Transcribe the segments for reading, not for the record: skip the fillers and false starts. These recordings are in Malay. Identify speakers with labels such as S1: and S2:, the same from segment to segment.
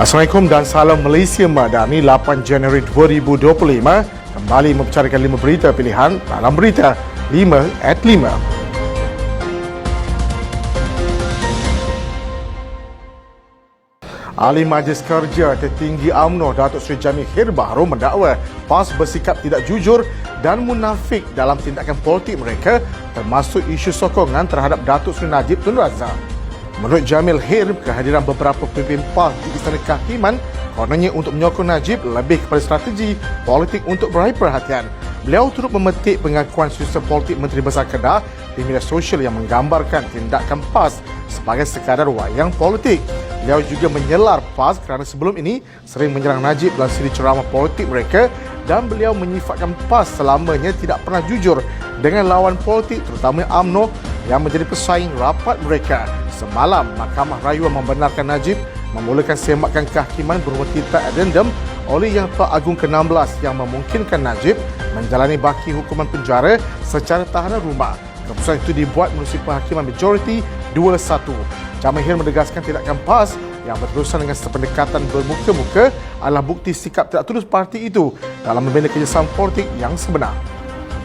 S1: Assalamualaikum dan salam Malaysia Madani 8 Januari 2025. Kembali membicarakan 5 berita pilihan dalam berita 5 at 5. Ahli Majlis Kerja Tertinggi UMNO Datuk Seri Jamil Khair Baharu mendakwa PAS bersikap tidak jujur dan munafik dalam tindakan politik mereka, termasuk isu sokongan terhadap Datuk Seri Najib Tun Razak. Menurut Jamil Khair, kehadiran beberapa pemimpin PAS di Istana Kehakiman kononnya untuk menyokong Najib lebih kepada strategi politik untuk meraih perhatian. Beliau turut memetik pengakuan sosial politik Menteri Besar Kedah di media sosial yang menggambarkan tindakan PAS sebagai sekadar wayang politik. Beliau juga menyelar PAS kerana sebelum ini sering menyerang Najib dalam siri ceramah politik mereka, dan beliau menyifatkan PAS selamanya tidak pernah jujur dengan lawan politik, terutama UMNO yang menjadi pesaing rapat mereka. Semalam, Mahkamah Rayuan membenarkan Najib memulakan semakan kehakiman berumur titah addendum oleh Yang Tua Agung ke-16 yang memungkinkan Najib menjalani baki hukuman penjara secara tahanan rumah. Keputusan itu dibuat menerusi penghakiman majoriti 2-1. Jamil Khair menegaskan tindakan PAS yang berterusan dengan sependekatan bermuka-muka adalah bukti sikap tidak tulus parti itu dalam membina kerjasama politik yang sebenar.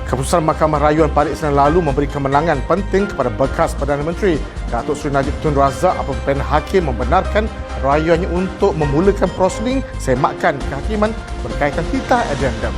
S1: Keputusan Mahkamah Rayuan pada Isnin lalu memberi kemenangan penting kepada bekas Perdana Menteri Datuk Seri Najib Tun Razak apabila pimpinan hakim membenarkan rayuannya untuk memulakan prosedur semakan kehakiman berkaitan titah addendum.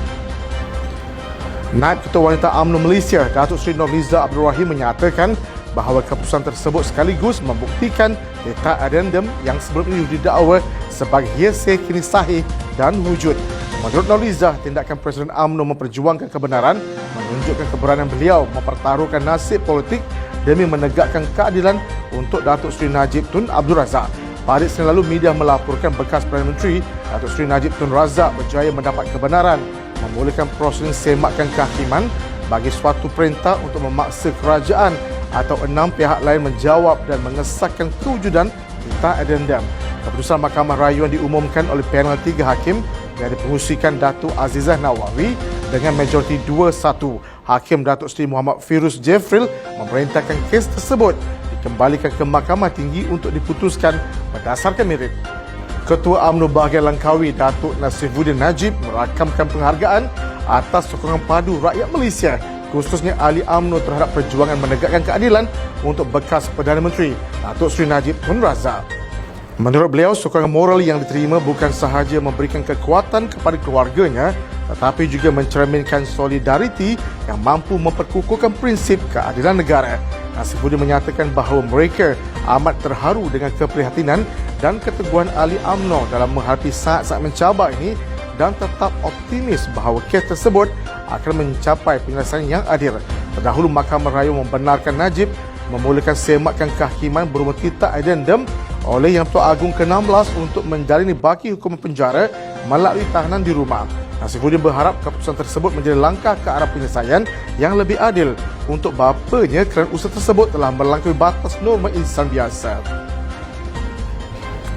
S1: Naib Ketua Wanita UMNO Malaysia Datuk Seri Nurliza Abdul Rahim menyatakan bahawa keputusan tersebut sekaligus membuktikan titah addendum yang sebelum ini didakwa sebagai hearsay kini sahih dan wujud. Menurut Nurliza, tindakan Presiden UMNO memperjuangkan kebenaran menunjukkan keberanian beliau mempertaruhkan nasib politik demi menegakkan keadilan untuk Datuk Seri Najib Tun Abdul Razak. Pada Isnin lalu, media melaporkan bekas Perdana Menteri Datuk Seri Najib Tun Razak berjaya mendapat kebenaran memulakan prosedur semakan kehakiman bagi suatu perintah untuk memaksa kerajaan atau 6 pihak lain menjawab dan mengesahkan kewujudan titah addendum. Keputusan Mahkamah Rayuan diumumkan oleh panel 3 hakim yang dipengerusikan Datuk Azizah Nawawi dengan majoriti 2-1. Hakim Datuk Seri Muhammad Firuz Jefril memerintahkan kes tersebut dikembalikan ke Mahkamah Tinggi untuk diputuskan berdasarkan merit. Ketua UMNO Bahagian Langkawi Datuk Nasifuddin Najib merakamkan penghargaan atas sokongan padu rakyat Malaysia, khususnya ahli UMNO terhadap perjuangan menegakkan keadilan untuk bekas Perdana Menteri Datuk Seri Najib Tun Razak. Menurut beliau, sokongan moral yang diterima bukan sahaja memberikan kekuatan kepada keluarganya, tetapi juga mencerminkan solidariti yang mampu memperkukuhkan prinsip keadilan negara. Nasifuddin menyatakan bahawa mereka amat terharu dengan keprihatinan dan keteguhan ahli UMNO dalam menghadapi saat-saat mencabar ini dan tetap optimis bahawa kes tersebut akan mencapai penyelesaian yang adil. Terdahulu, Mahkamah Rayuan membenarkan Najib memulakan semakan kehakiman berumur titah addendum oleh Yang Tua Agung ke-16 untuk menjalani baki hukuman penjara melalui tahanan di rumah. Nasifuddin berharap keputusan tersebut menjadi langkah ke arah penyelesaian yang lebih adil untuk bapanya kerana usaha tersebut telah melampaui batas norma insan biasa.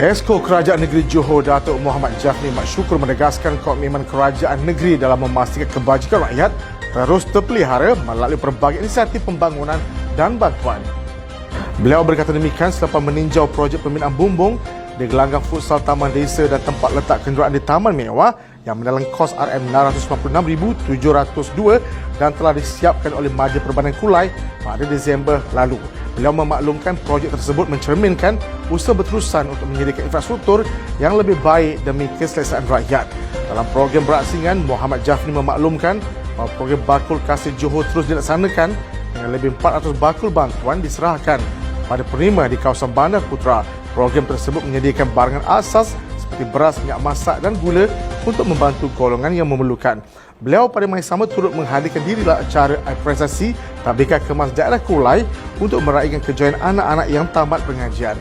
S1: Esko Kerajaan Negeri Johor Datuk Muhammad Jafni Mat Syukur menegaskan komitmen kerajaan negeri dalam memastikan kebajikan rakyat terus terpelihara melalui pelbagai inisiatif pembangunan dan bantuan. Beliau berkata demikian selepas meninjau projek pembinaan bumbung di gelanggang futsal Taman Desa dan tempat letak kenderaan di Taman Mewah yang mendalam kos RM956,702 dan telah disiapkan oleh Majlis Perbankan Kulai pada Disember lalu. Beliau memaklumkan projek tersebut mencerminkan usaha berterusan untuk menyediakan infrastruktur yang lebih baik demi keselesaan rakyat. Dalam program berasingan, Muhammad Jafni memaklumkan bahawa program bakul kasih Johor terus dilaksanakan dengan lebih 400 bakul bantuan diserahkan pada penerima di kawasan Bandar Putra. Program tersebut menyediakan barangan asas seperti beras, minyak masak dan gula untuk membantu golongan yang memerlukan. Beliau pada masa sama turut menghadirkan diri dalam acara apresiasi Tabika Kemas Daerah Kulai untuk meraihkan kejayaan anak-anak yang tamat pengajian.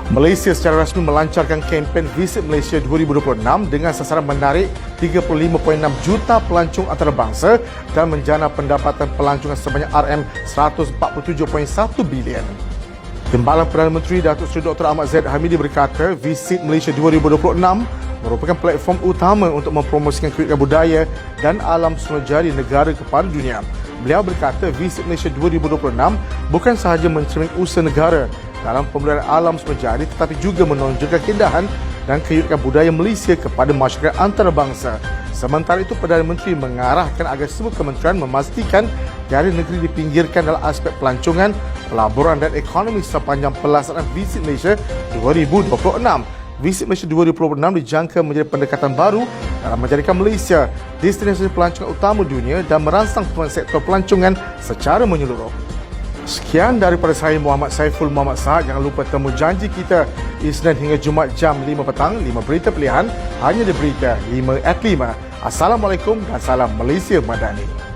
S1: Malaysia secara rasmi melancarkan kempen Visit Malaysia 2026 dengan sasaran menarik 35.6 juta pelancong antarabangsa dan menjana pendapatan pelancongan sebanyak RM147.1 bilion. Timbalan Perdana Menteri Datuk Seri Dr. Ahmad Zaid Hamidi berkata Visit Malaysia 2026 merupakan platform utama untuk mempromosikan keunikan budaya dan alam semula jari negara kepada dunia. Beliau berkata Visit Malaysia 2026 bukan sahaja mencermin usaha negara dalam pemeliharaan alam semesta tetapi juga menonjolkan keindahan dan keunikan budaya Malaysia kepada masyarakat antarabangsa. Sementara itu, Perdana Menteri mengarahkan agar semua kementerian memastikan tiada negeri dipinggirkan dalam aspek pelancongan, pelaburan dan ekonomi sepanjang pelaksanaan Visit Malaysia 2026. Visit Malaysia 2026 dijangka menjadi pendekatan baru dalam menjadikan Malaysia destinasi pelancongan utama dunia dan merangsang perkembangan sektor pelancongan secara menyeluruh. Sekian daripada saya, Muhammad Saiful Muhammad Sahad. Jangan lupa temu janji kita Isnin hingga Jumaat jam 5 petang, 5 berita pilihan hanya di Berita 5 at 5. Assalamualaikum dan salam Malaysia Madani.